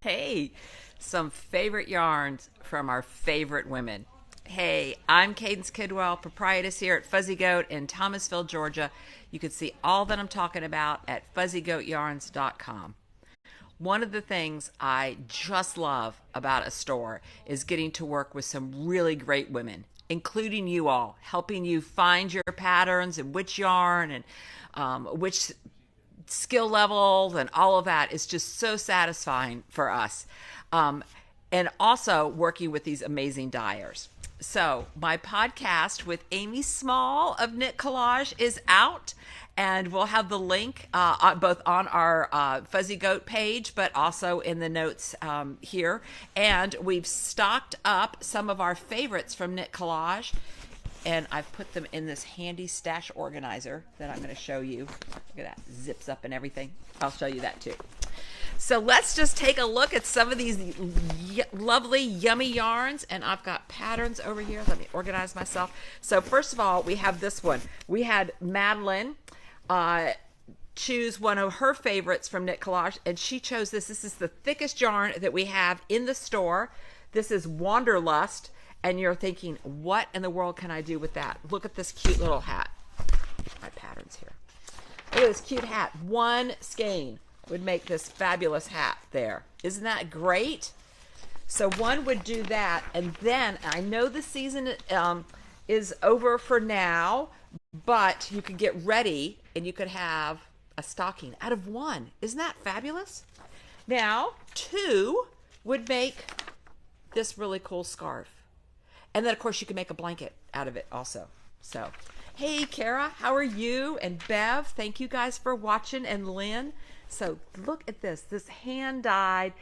Hey, some favorite yarns from our favorite women. Hey, I'm Cadence Kidwell, proprietress here at Fuzzy Goat in Thomasville, Georgia. You can see all that I'm talking about at fuzzygoatyarns.com. One of the things I just love about a store is getting to work with some really great women, including you all, helping you find your patterns and which yarn and which skill levels and all of that is just so satisfying for us. And also working with these amazing dyers. So, my podcast with Amy Small of Knit Collage is out, and we'll have the link both on our Fuzzy Goat page, but also in the notes here. And we've stocked up some of our favorites from Knit Collage, and I've put them in this handy stash organizer that I'm going to show you. Look at that, zips up and everything. I'll show you that too. So let's just take a look at some of these lovely, yummy yarns. And I've got patterns over here. Let me organize myself. So first of all, we have this one. We had Madeline choose one of her favorites from Knit Collage, and she chose this. This is the thickest yarn that we have in the store. This is Wanderlust. And you're thinking, what in the world can I do with that? Look at this cute little hat. My patterns here. Look at this cute hat. One skein would make this fabulous hat there. Isn't that great? So one would do that, and then I know the season is over for now, but you could get ready and you could have a stocking out of one. Isn't that fabulous? Now, two would make this really cool scarf. And then, of course, you can make a blanket out of it also. So, hey, Kara, how are you? And Bev, thank you guys for watching. And Lynn. So, look at this. This hand-dyed.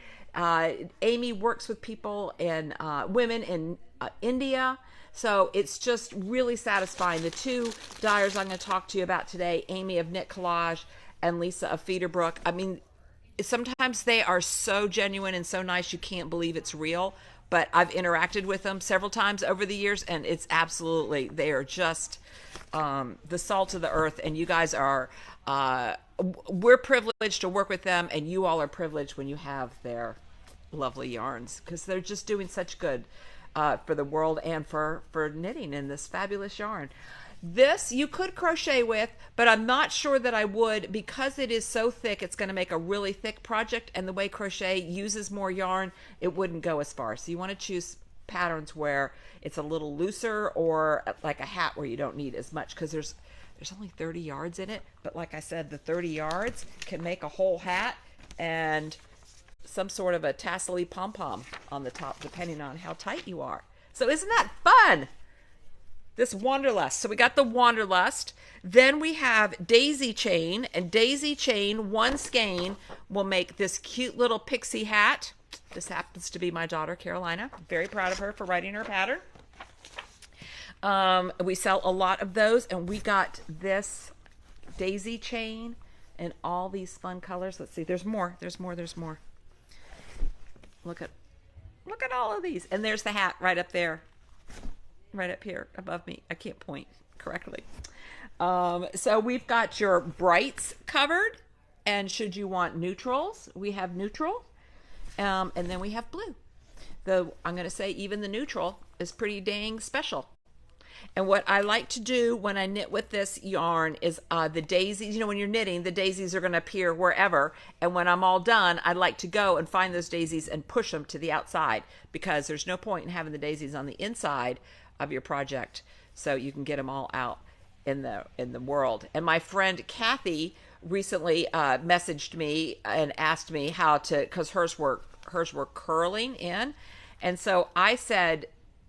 Amy works with people and women in India. So, it's just really satisfying. The two dyers I'm going to talk to you about today, Amy of Knit Collage and Lisa of Feederbrook. I mean, sometimes they are so genuine and so nice you can't believe it's real. But I've interacted with them several times over the years, and it's absolutely, they are just the salt of the earth, and you guys are, we're privileged to work with them, and you all are privileged when you have their lovely yarns, because they're just doing such good for the world and for knitting in this fabulous yarn. This you could crochet with, but I'm not sure that I would, because it is so thick. It's going to make a really thick project, and the way crochet uses more yarn, it wouldn't go as far. So you want to choose patterns where it's a little looser, or like a hat where you don't need as much, because there's only 30 yards in it. But like I said, the 30 yards can make a whole hat and some sort of a tassel-y pom-pom on the top, depending on how tight you are. So isn't that fun? This Wanderlust. So we got the Wanderlust. Then we have Daisy Chain. And Daisy Chain, one skein, will make this cute little pixie hat. This happens to be my daughter, Carolina. I'm very proud of her for writing her pattern. We sell a lot of those. And we got this Daisy Chain and all these fun colors. Let's see. There's more. There's more. There's more. Look at all of these. And there's the hat right up there. Right up here above me. I can't point correctly. So we've got your brights covered, and should you want neutrals, we have neutral, and then we have blue. I'm going to say even the neutral is pretty dang special. And what I like to do when I knit with this yarn is the daisies, when you're knitting, the daisies are going to appear wherever. And when I'm all done, I like to go and find those daisies and push them to the outside, because there's no point in having the daisies on the inside of your project, so you can get them all out in the world. And my friend Kathy recently messaged me and asked me how to, because hers were curling in, and so I said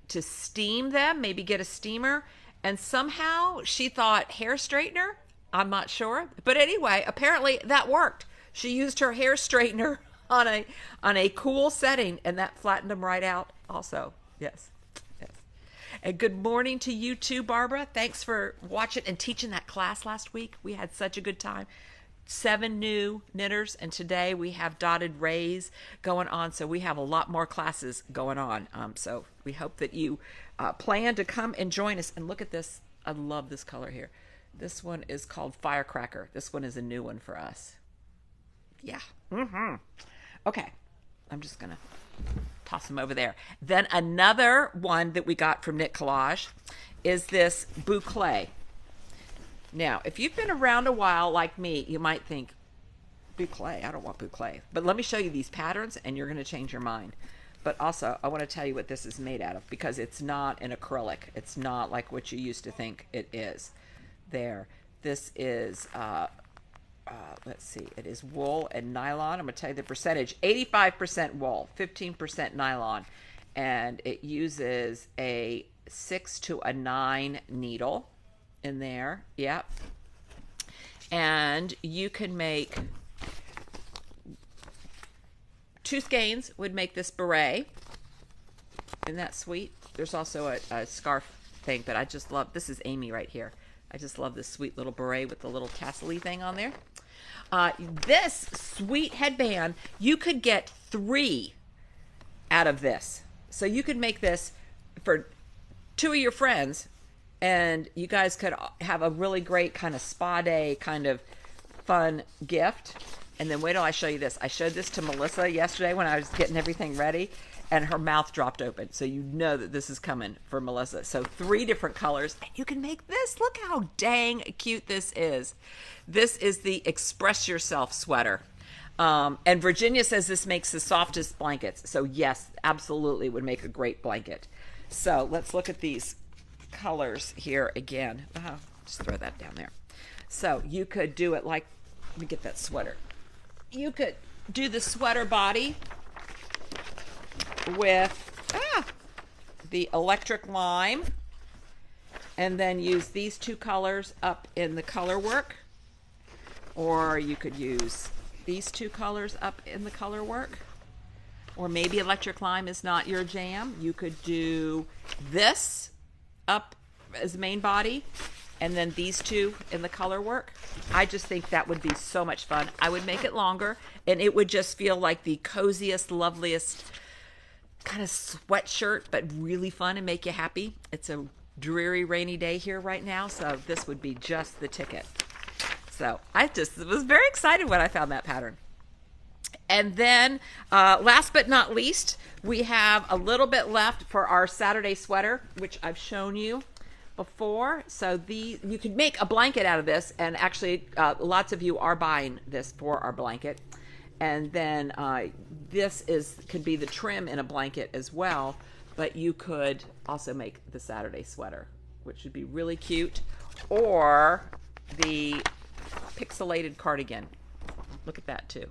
to steam them, maybe get a steamer, and somehow she thought hair straightener. I'm not sure, but anyway, apparently that worked. She used her hair straightener on a cool setting, and that flattened them right out also. Yes. And good morning to you too, Barbara. Thanks for watching and teaching that class last week. We had such a good time. 7 new knitters, and today we have dotted rays going on, so we have a lot more classes going on. So we hope that you plan to come and join us. And look at this. I love this color here. This one is called Firecracker. This one is a new one for us. Yeah. Okay. I'm just going to toss them over there. Then another one that we got from Knit Collage is this boucle. Now, if you've been around a while like me, you might think, boucle, I don't want boucle. But let me show you these patterns and you're going to change your mind. But also, I want to tell you what this is made out of, because it's not an acrylic. It's not like what you used to think it is. There. This is, let's see, it is wool and nylon. I'm going to tell you the percentage. 85% wool, 15% nylon. And it uses a 6 to a 9 needle in there. Yep. And you can make 2 skeins would make this beret. Isn't that sweet? There's also a scarf thing, but I just love, this is Amy right here. I just love this sweet little beret with the little tassel-y thing on there. This sweet headband, you could get 3 out of this. So you could make this for 2 of your friends, and you guys could have a really great kind of spa day kind of fun gift. And then wait till I show you this. I showed this to Melissa yesterday when I was getting everything ready, and her mouth dropped open. So you know that this is coming for Melissa. So 3 different colors, and you can make this. Look how dang cute this is. This is the Express Yourself sweater. And Virginia says this makes the softest blankets. So yes, absolutely would make a great blanket. So let's look at these colors here again. Just throw that down there. So you could do it like, let me get that sweater. You could do the sweater body with the electric lime, and then use these 2 colors up in the color work, or you could use these 2 colors up in the color work, or maybe electric lime is not your jam. You could do this up as the main body, and then these 2 in the color work. I just think that would be so much fun. I would make it longer, and it would just feel like the coziest, loveliest kind of sweatshirt, but really fun and make you happy. It's a dreary, rainy day here right now, so this would be just the ticket. So I just was very excited when I found that pattern. And then last but not least, we have a little bit left for our Saturday sweater, which I've shown you before. So you could make a blanket out of this, and actually lots of you are buying this for our blanket. And then this could be the trim in a blanket as well, but you could also make the Saturday sweater, which would be really cute, or the pixelated cardigan. Look at that too,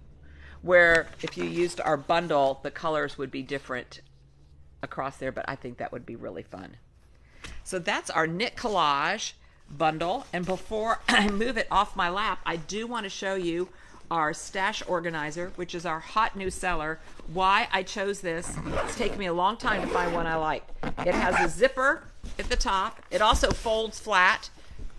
where if you used our bundle, the colors would be different across there, but I think that would be really fun. So that's our Knit Collage bundle. And before I move it off my lap, I do want to show you our stash organizer, which is our hot new seller. Why I chose this, it's taken me a long time to find one I like. It has a zipper at the top. It also folds flat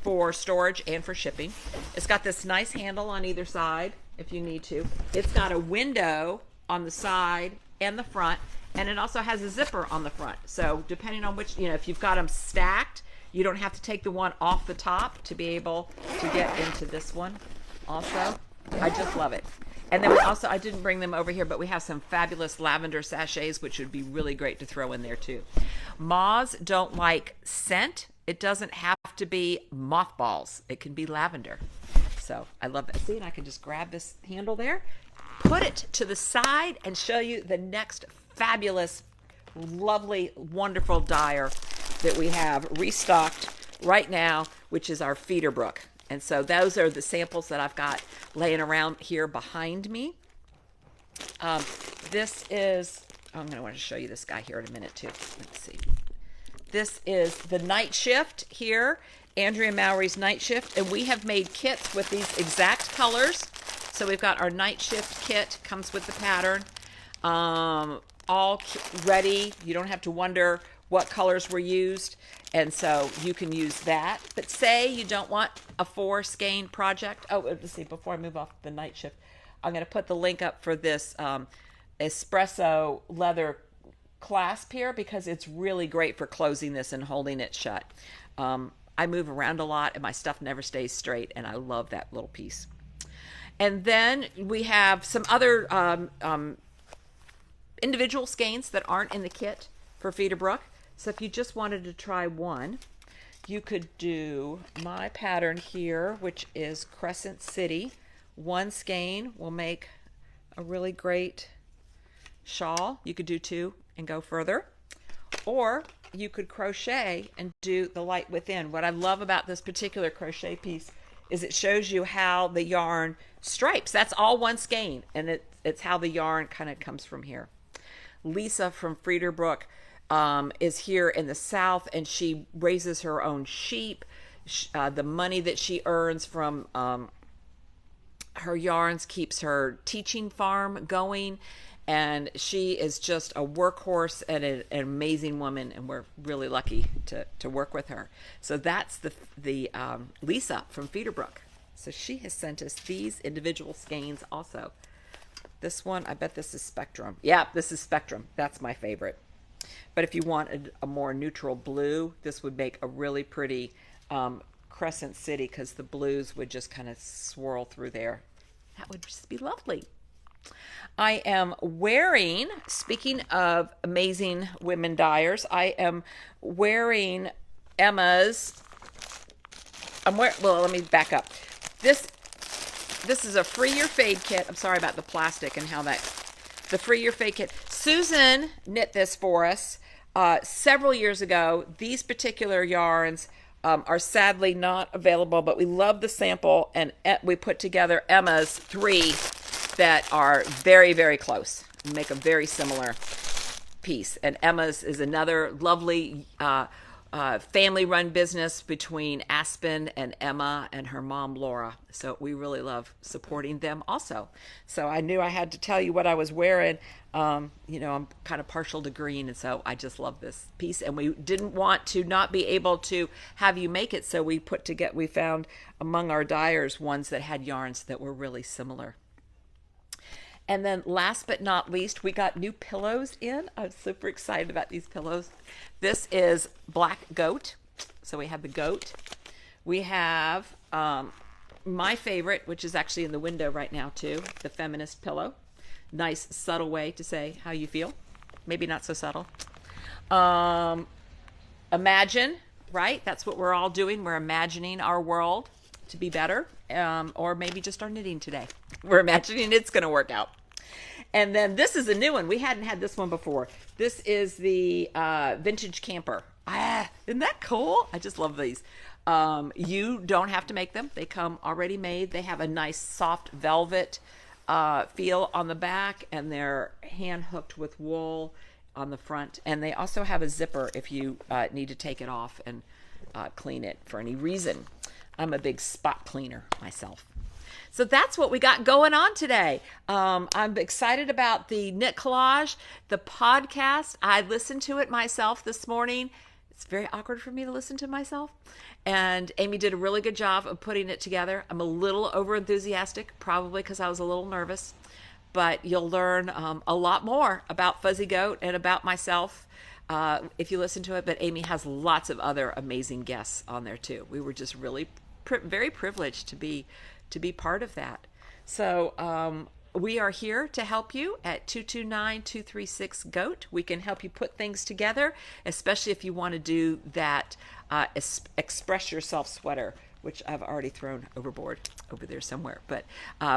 for storage and for shipping. It's got this nice handle on either side if you need to. It's got a window on the side and the front, and it also has a zipper on the front. So depending on which, if you've got them stacked, you don't have to take the one off the top to be able to get into this one also. I just love it. And then we also, I didn't bring them over here, but we have some fabulous lavender sachets, which would be really great to throw in there too. Moths don't like scent. It doesn't have to be mothballs. It can be lavender. So I love that. See, and I can just grab this handle there, put it to the side, and show you the next fabulous, lovely, wonderful dyer that we have restocked right now, which is our feeder brook. And so those are the samples that I've got laying around here behind me. This is, I'm going to want to show you this guy here in a minute too. Let's see. This is the Nightshift here, Andrea Mowry's Nightshift, and we have made kits with these exact colors. So we've got our Nightshift kit, comes with the pattern, all ready. You don't have to wonder what colors were used, and so you can use that. But say you don't want a 4 skein project. Oh, let's see, before I move off the Nightshift, I'm going to put the link up for this espresso leather clasp here, because it's really great for closing this and holding it shut. I move around a lot and my stuff never stays straight, and I love that little piece. And then we have some other individual skeins that aren't in the kit for Feeder Brook. So if you just wanted to try one, you could do my pattern here, which is Crescent City. One skein will make a really great shawl. You could do two and go further. Or you could crochet and do the light within. What I love about this particular crochet piece is it shows you how the yarn stripes. That's all one skein, and it's how the yarn kind of comes from here. Lisa from Feeder Brook is here in the South, and she raises her own sheep. The money that she earns from her yarns keeps her teaching farm going, and she is just a workhorse and an amazing woman, and we're really lucky to work with her. So that's the Lisa from Feeder Brook. So she has sent us these individual skeins also. This one, I bet this is Spectrum. Yeah, this is Spectrum. That's my favorite. But if you wanted a more neutral blue, this would make a really pretty Crescent City, because the blues would just kind of swirl through there. That would just be lovely. I am wearing, speaking of amazing women dyers, I am wearing Emma's, well, let me back up. This is a Free Your Fade kit. I'm sorry about the plastic and how the Free Your Fade kit. Susan knit this for us several years ago. These particular yarns are sadly not available, but we love the sample, and we put together Emma's 3 that are very, very close and make a very similar piece. And Emma's is another lovely family-run business between Aspen and Emma and her mom, Laura. So we really love supporting them also. So I knew I had to tell you what I was wearing. You know, I'm kind of partial to green, and so I just love this piece. And we didn't want to not be able to have you make it, so we found among our dyers ones that had yarns that were really similar. And then last but not least, we got new pillows in. I'm super excited about these pillows. This is Black Goat. So we have the goat. We have my favorite, which is actually in the window right now too, the feminist pillow. Nice, subtle way to say how you feel. Maybe not so subtle. Imagine, right? That's what we're all doing. We're imagining our world to be better, or maybe just our knitting today. We're imagining it's going to work out. And then this is a new one. We hadn't had this one before. This is the Vintage Camper. Isn't that cool? I just love these. You don't have to make them. They come already made. They have a nice soft velvet feel on the back, and they're hand hooked with wool on the front. And they also have a zipper if you need to take it off and clean it for any reason. I'm a big spot cleaner myself. So that's what we got going on today. I'm excited about the Knit Collage, the podcast. I listened to it myself this morning. It's very awkward for me to listen to myself. And Amy did a really good job of putting it together. I'm a little over enthusiastic, probably because I was a little nervous. But you'll learn a lot more about Fuzzy Goat and about myself if you listen to it. But Amy has lots of other amazing guests on there too. We were just really very privileged to be part of that. So we are here to help you at 229-236-GOAT. We can help you put things together, especially if you want to do that Express Yourself sweater, which I've already thrown overboard over there somewhere. But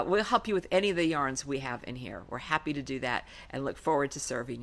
we'll help you with any of the yarns we have in here. We're happy to do that and look forward to serving you.